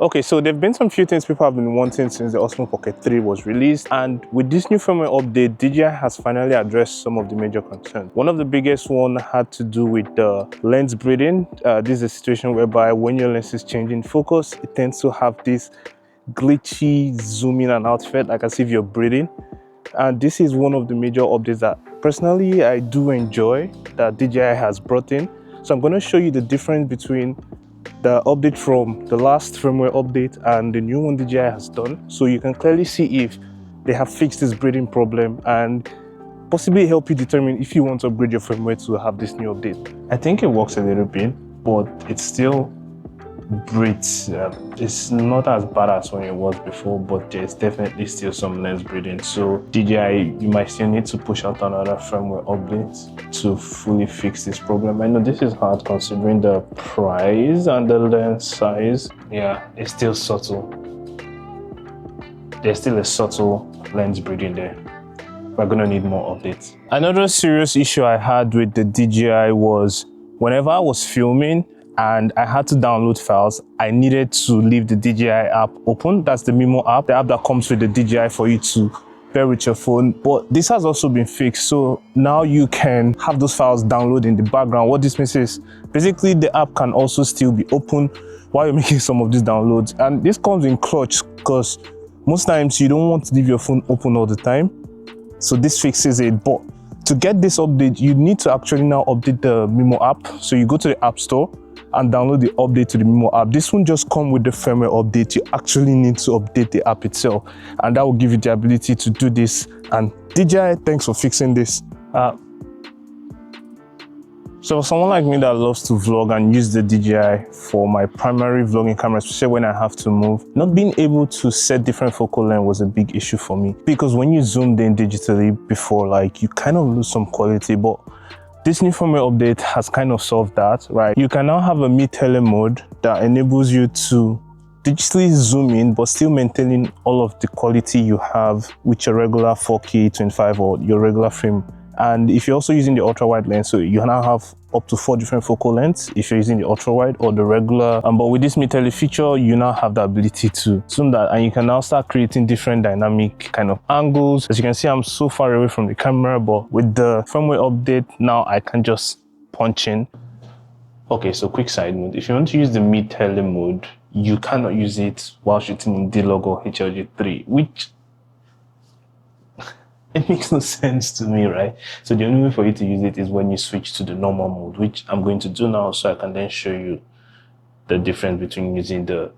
Okay, so there have been some few things people have been wanting since the Osmo Pocket 3 was released, and with this new firmware update, DJI has finally addressed some of the major concerns. One of the biggest one had to do with the lens breathing. This is a situation whereby when your lens is changing focus, it tends to have this glitchy zoom in and out effect, like as if you're breathing. And this is one of the major updates that personally I do enjoy that DJI has brought in. So I'm going to show you the difference between the update from the last firmware update and the new one DJI has done, so you can clearly see if they have fixed this breathing problem and possibly help you determine if you want to upgrade your firmware to have this new update. I think it works a little bit, but it still breathes. It's not as bad as when it was before, but there's definitely still some lens breathing. So DJI, you might still need to push out another firmware update to fully fix this problem. I know this is hard considering the price and the lens size. Yeah, it's still subtle. There's still a subtle lens breathing there. We're gonna need more updates. Another serious issue I had with the DJI was whenever I was filming and I had to download files, I needed to leave the DJI app open. That's the MIMO app, the app that comes with the DJI for you to pair with your phone. But this has also been fixed, so now you can have those files download in the background. What this means is basically the app can also still be open while you're making some of these downloads. And this comes in clutch because most times you don't want to leave your phone open all the time. So this fixes it. But to get this update, you need to actually now update the MIMO app. So you go to the App Store and download the update to the MIMO app. This won't just come with the firmware update. You actually need to update the app itself, and that will give you the ability to do this. And DJI, thanks for fixing this. So for someone like me that loves to vlog and use the DJI for my primary vlogging camera, especially when I have to move, not being able to set different focal length was a big issue for me, because when you zoomed in digitally before, like, you kind of lose some quality. But this new firmware update has kind of solved that, right? You can now have a Med-Tele mode that enables you to digitally zoom in, but still maintaining all of the quality you have with your regular 4K 25 or your regular frame. And if you're also using the ultra wide lens, so you now have up to 4 different focal lengths if you're using the ultra wide or the regular. But with this Med-Tele feature, you now have the ability to zoom that, and you can now start creating different dynamic kind of angles. As you can see, I'm so far away from the camera, but with the firmware update, now I can just punch in. Okay, so quick side note, if you want to use the Med-Tele mode, you cannot use it while shooting in D-Log or HLG3, which it makes no sense to me, right? So the only way for you to use it is when you switch to the normal mode, which I'm going to do now, so I can then show you the difference between using the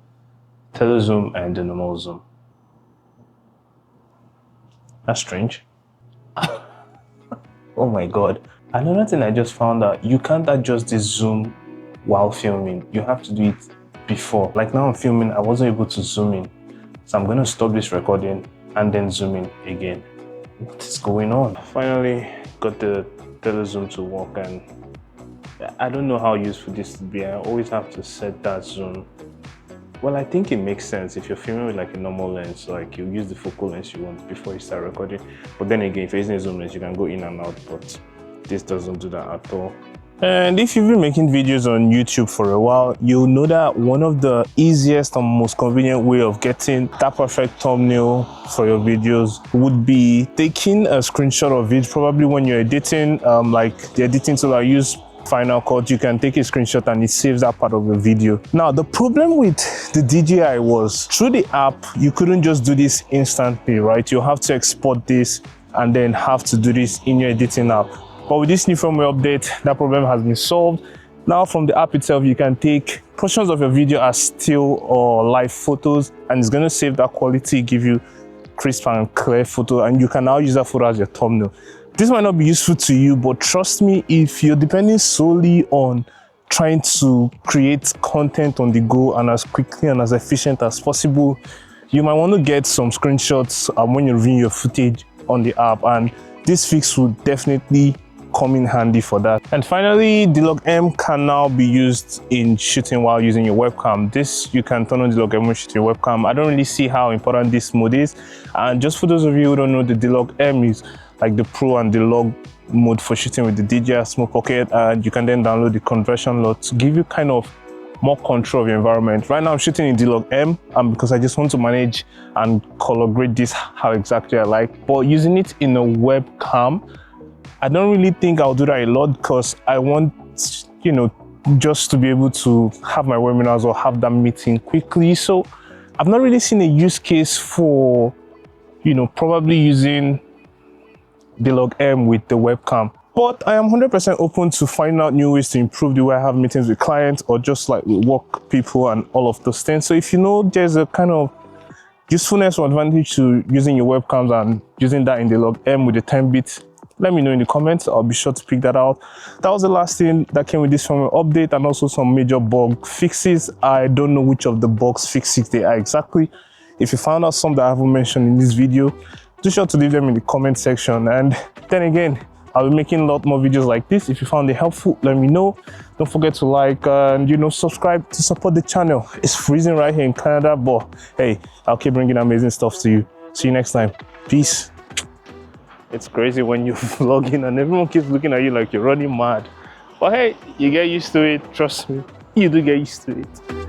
telezoom and the normal zoom. That's strange. Oh my God. Another thing I just found out, you can't adjust the zoom while filming. You have to do it before. Like now I'm filming, I wasn't able to zoom in. So I'm going to stop this recording and then zoom in again. What is going on? Finally got the telezoom to work, and I don't know how useful this would be. I always have to set that zoom. Well, I think it makes sense if you're filming with like a normal lens, like you use the focal length you want before you start recording. But then again, if you're using a zoom lens, you can go in and out, but this doesn't do that at all. And if you've been making videos on YouTube for a while, you'll know that one of the easiest and most convenient way of getting that perfect thumbnail for your videos would be taking a screenshot of it. Probably when you're editing, like the editing tool I use, Final Cut, you can take a screenshot and it saves that part of the video. Now, the problem with the DJI was through the app, you couldn't just do this instantly, right? You have to export this and then have to do this in your editing app. But with this new firmware update, that problem has been solved. Now from the app itself, you can take portions of your video as still or live photos, and it's going to save that quality, give you crisp and clear photo, and you can now use that photo as your thumbnail. This might not be useful to you, but trust me, if you're depending solely on trying to create content on the go and as quickly and as efficient as possible, you might want to get some screenshots when you're reviewing your footage on the app, and this fix will definitely come in handy for that. And finally, D-Log can now be used in shooting while using your webcam. This, you can turn on D-Log when shooting your webcam. I don't really see how important this mode is. And just for those of you who don't know, the D-Log is like the Pro and D-Log mode for shooting with the DJI Osmo Pocket, and you can then download the conversion lot to give you kind of more control of your environment. Right now I'm shooting in dlog because I just want to manage and color grade this how exactly I like. But using it in a webcam, I don't really think I'll do that a lot because I want, you know, just to be able to have my webinars or have that meeting quickly. So I've not really seen a use case for, you know, probably using dlog with the webcam. But I am 100% open to finding out new ways to improve the way I have meetings with clients or just like with work people and all of those things. So if you know there's a kind of usefulness or advantage to using your webcams and using that in dlog with the 10-bit, let me know in the comments. I'll be sure to pick that out. That was the last thing that came with this firmware update, and also some major bug fixes. I don't know which of the bugs fixes they are exactly. If you found out some that I haven't mentioned in this video, be sure to leave them in the comment section. And then again, I'll be making a lot more videos like this. If you found it helpful, let me know. Don't forget to like and, you know, subscribe to support the channel. It's freezing right here in Canada, but hey, I'll keep bringing amazing stuff to you. See you next time. Peace. It's crazy when you're vlogging and everyone keeps looking at you like you're running mad. But hey, you get used to it. Trust me, you do get used to it.